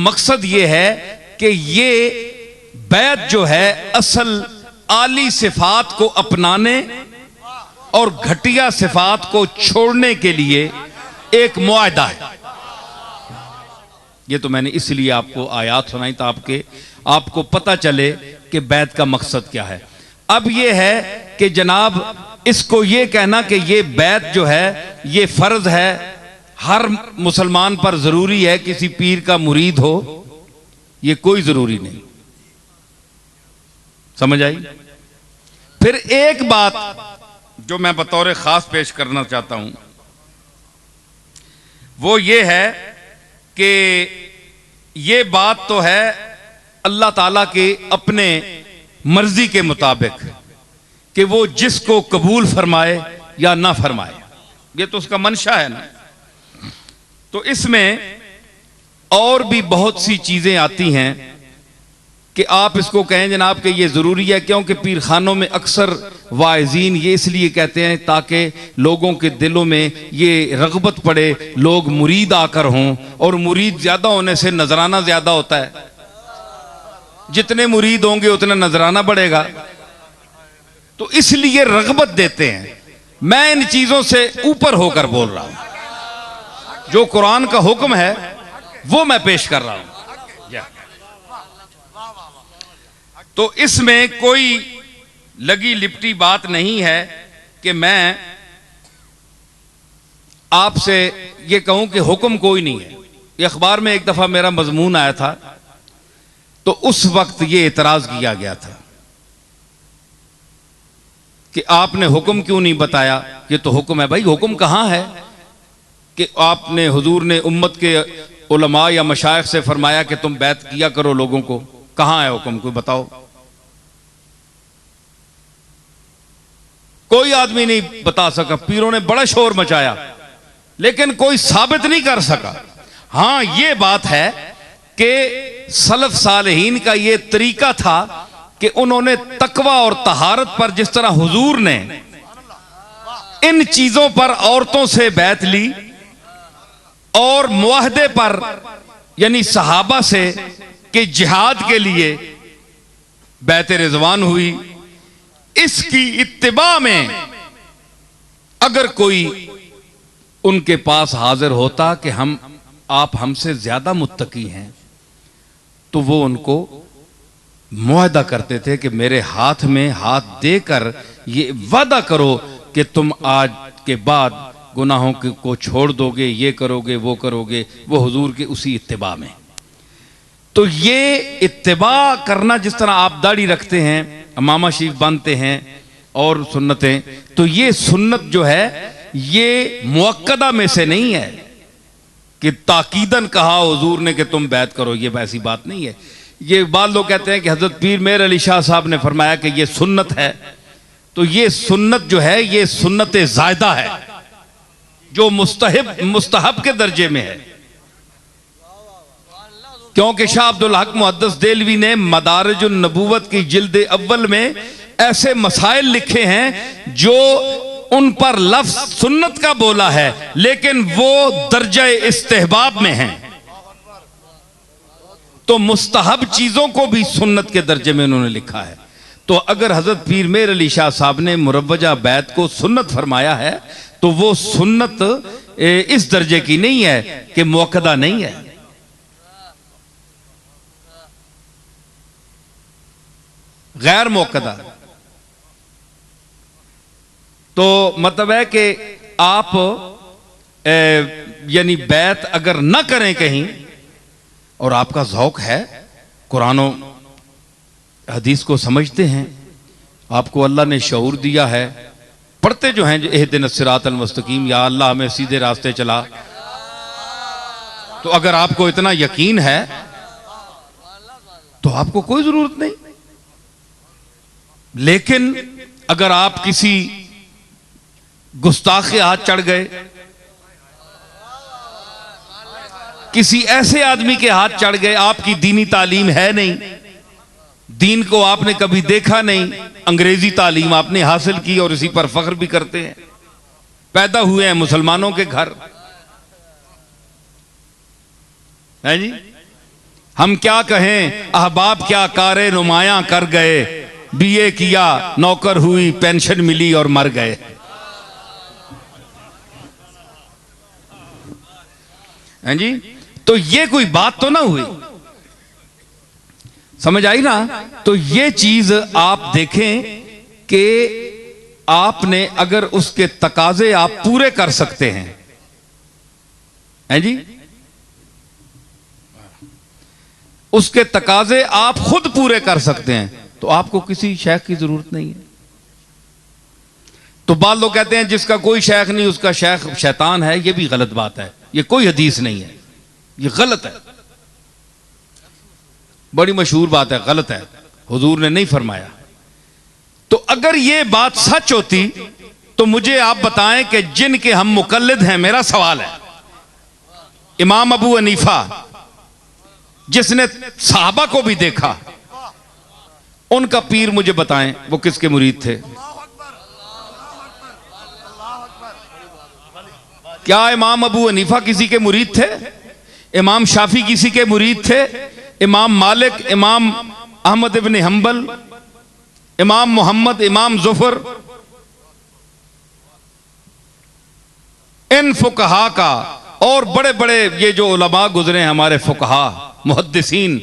मकसद ये है कि ये बैत जो है असल आली सिफात को अपनाने और घटिया सिफात को छोड़ने के लिए एक मुआहदा है। ये तो मैंने इसलिए आपको आयात सुनाई था आपको पता चले कि बैत का मकसद क्या है। अब ये है कि जनाब इसको ये कहना कि ये बैत जो है ये फर्ज है, हर मुसलमान पर जरूरी है किसी पीर का मुरीद हो, ये कोई जरूरी नहीं। समझ आई? फिर एक बात जो मैं बतौर खास पेश करना चाहता हूं वो ये है कि ये बात तो है अल्लाह ताला के अपने मर्जी के मुताबिक कि वो जिसको कबूल फरमाए या ना फरमाए, ये तो उसका मंशा है ना। तो इसमें और भी बहुत सी चीजें आती हैं कि आप इसको कहें जनाब कि ये जरूरी है, क्योंकि पीर खानों में अक्सर वाइजीन ये इसलिए कहते हैं ताकि लोगों के दिलों में ये रगबत पड़े, लोग मुरीद आकर हों, और मुरीद ज्यादा होने से नजराना ज्यादा होता है। जितने मुरीद होंगे उतना नजराना बढ़ेगा, तो इसलिए रगबत देते हैं। मैं इन चीजों से ऊपर होकर बोल रहा हूं, जो कुरान का हुक्म है वो मैं पेश कर रहा हूं। तो इसमें कोई लगी लिपटी बात नहीं है कि मैं आपसे ये कहूं कि हुक्म कोई नहीं है। ये अखबार में एक दफा मेरा मजमून आया था, तो उस वक्त ये इतराज किया गया था कि आपने हुक्म क्यों नहीं बताया। ये तो हुक्म है भाई, हुक्म कहां है कि आपने हुजूर ने उम्मत के उलमा या मशाइख से फरमाया कि तुम बैत किया करो लोगों को। कहां है हुक्म, कोई बताओ। कोई आदमी नहीं बता सका। पीरों ने बड़ा शोर मचाया लेकिन कोई साबित नहीं कर सका। हां ये बात है कि सलफ सालेहीन का ये तरीका था कि उन्होंने तकवा और तहारत पर, जिस तरह हुजूर ने इन चीजों पर औरतों से बैत ली और मुआहदे पर यानी सहाबा से कि जिहाद के लिए बैत रिजवान हुई, इसकी इत्तिबा में अगर कोई उनके पास हाजिर होता कि आप हमसे ज्यादा मुत्तकी हैं, तो वो उनको मुआहदा करते थे कि मेरे हाथ में हाथ देकर ये वादा करो कि तुम आज के बाद गुनाहों को छोड़ दोगे, ये करोगे वो करोगे, वो हुजूर के उसी इत्तिबा में। तो ये इत्तिबा करना, जिस तरह आप दाढ़ी रखते हैं, इमामा शरीफ बांधते हैं और सुन्नतें, तो ये सुन्नत जो है ये मुअक्कदा में से नहीं है कि ताकीदन कहा हुजूर ने कि तुम बैत करो, ये ऐसी बात नहीं है। ये बाद लोग कहते हैं कि हजरत पीर मेर अली शाह साहब ने फरमाया कि ये सुन्नत है, तो ये सुन्नत जो है ये सुन्नत ज़ायदा है जो मुस्तहब के दर्जे में है। क्योंकि शाह अब्दुल हक मुहद्दिस देलवी ने मदारिजुन नबूवत की जिल्द अव्वल में ऐसे मसाइल लिखे हैं जो उन पर लफ्ज सुन्नत का बोला है लेकिन वो दर्जे इस्तेहबाब में हैं। तो मुस्तहब चीजों को भी सुन्नत के दर्जे में उन्होंने लिखा है। तो अगर हजरत पीर मेर अली शाह साहब ने मुरव्वजा बैत को सुन्नत फरमाया है तो वो सुन्नत इस दर्जे की नहीं है कि मुअक्कदा नहीं है। गैर मुअक्कदा। तो मतलब है कि आप यानी बैत अगर न करें कहीं और आपका ज़ौक़ है, कुरान हदीस को समझते हैं, आपको अल्लाह ने शऊर दिया है, पढ़ते जो हैं इहदिन सिरातल मुस्तकीम, या अल्लाह हमें सीधे रास्ते चला, तो अगर आपको इतना यकीन है तो आपको कोई जरूरत नहीं। लेकिन अगर आप किसी गुस्ताख के हाथ चढ़ गए, किसी ऐसे आदमी के हाथ चढ़ गए, आपकी दीनी तालीम है नहीं, दीन को आपने कभी देखा नहीं, अंग्रेजी तालीम आपने हासिल की और इसी पर फख्र भी करते हैं, पैदा हुए हैं मुसलमानों के घर, है जी। हम क्या कहें अहबाब क्या कारे नुमायां कर गए, बीए किया नौकर हुई पेंशन मिली और मर गए। हैं जी, तो ये कोई बात तो ना हुई, समझ आई ना। तो ये चीज आप देखें कि आपने अगर उसके तकाजे आप पूरे कर सकते हैं जी, उसके तकाजे आप खुद पूरे कर सकते हैं तो आपको किसी शेख की जरूरत नहीं है। तो बाद लोग कहते हैं जिसका कोई शेख नहीं उसका शेख शैतान है, यह भी गलत बात है, यह कोई हदीस नहीं है, यह गलत है, बड़ी मशहूर बात है, गलत है, हुजूर ने नहीं फरमाया। तो अगर यह बात सच होती तो मुझे आप बताएं कि जिनके हम मुकल्लिद हैं, मेरा सवाल है, इमाम अबू हनीफा जिसने साहबा को भी देखा, उनका पीर मुझे बताएं वो किसके मुरीद थे? क्या इमाम अबू हनीफा किसी के मुरीद थे? इमाम शाफी किसी के मुरीद थे? इमाम मालिक, इमाम अहमद इब्न हंबल, इमाम मोहम्मद, इमाम जुफर, इन फुकहा का और बड़े बड़े ये जो उलमा गुजरे हैं हमारे फुकहा मुहद्दिसीन,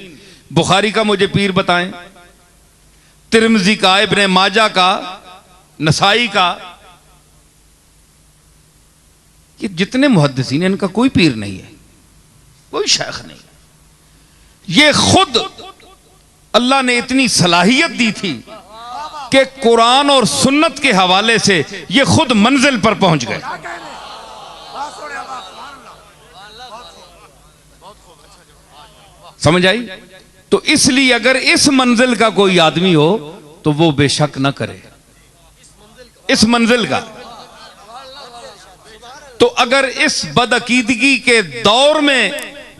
बुखारी का मुझे पीर बताएं, तिरमिज़ी का, इब्न माजा का, नसाई का, ये जितने मुहद्दिसीन हैं इनका कोई पीर नहीं है, कोई शेख नहीं। ये खुद अल्लाह ने इतनी सलाहियत दी थी कि कुरान और सुन्नत के हवाले से ये खुद मंजिल पर पहुंच गए। समझ आई? तो इसलिए अगर इस मंजिल का कोई आदमी हो तो वो बेशक ना करे इस मंजिल का। तो अगर इस बदअकीदगी के दौर में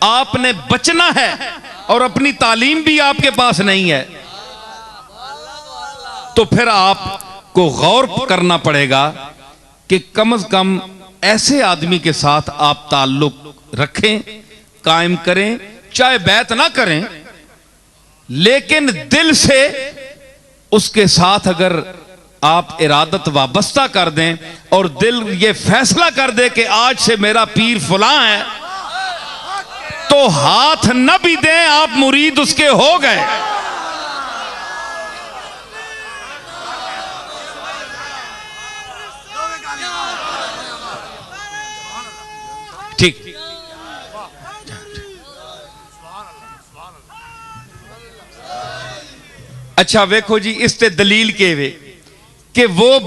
आपने बचना है और अपनी तालीम भी आपके पास नहीं है, तो फिर आपको गौर करना पड़ेगा कि कम से कम ऐसे आदमी के साथ आप ताल्लुक रखें, कायम करें, चाहे बैत ना करें, लेकिन दिल से उसके साथ अगर आप इरादत वाबस्ता कर दें और दिल ये फैसला कर दे कि आज से मेरा पीर फलां है, तो हाथ न भी दें आप मुरीद उसके हो गए। ठीक। अच्छा वेखो जी, इस ते दलील के वे कि वो